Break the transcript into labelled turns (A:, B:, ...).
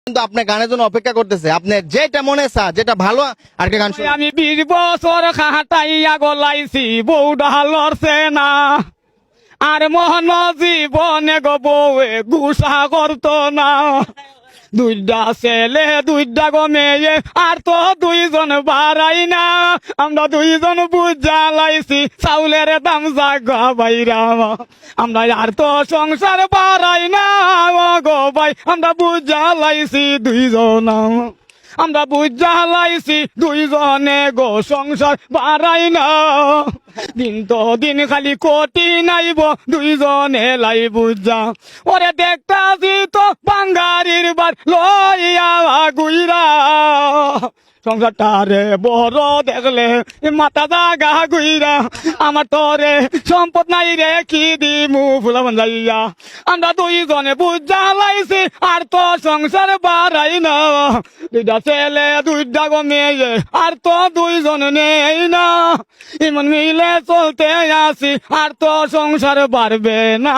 A: কিন্তু আপনার গানের জন্য অপেক্ষা করতেছে। আপনি যেটা মনে চা, যেটা ভালো আর কি গান শুনুন।
B: আমি 20 বছর খাটাইয়া গলাইছি বউ ডালরছে না, আর মোহন জীবনে গো বউয়ে গুসা করতো না। দুইটা ছেলে দুইটা গো মেয়ে আর তো দুইজন বাড়াই না, আমরা দুইজন বুঝা লাইছি চাউলের দাম জাগা বাইরা, আমরা আর তো সংসার বাড়াই না গো ভাই, আমরা বুঝা লাইছি দুইজন, আমরা বুঝা লাইছি দুইজনে গো সংসার বাড়াই না। দিন তো দিন খালি কোটি নাইব দুইজনে লাই বুঝা, ওরে দেখতাছি তো বাঙ্গারির বার লইয়া গুইরা, সংসারটারে বড় দেখলে মাথা জাগা গুইরা, আমার তোরে সম্পদ নাই রে কি দিমু ফুলাবন যাইয়া, আমরা দুইজনে বুঝা লাইছি আর তো সংসার বাড়াই না, দুইটা ছেলে দুইটা গো মেয়ে আর তো দুইজন নেই না, এমন মিলে চলতে আসি আর তো সংসার বাড়বে না।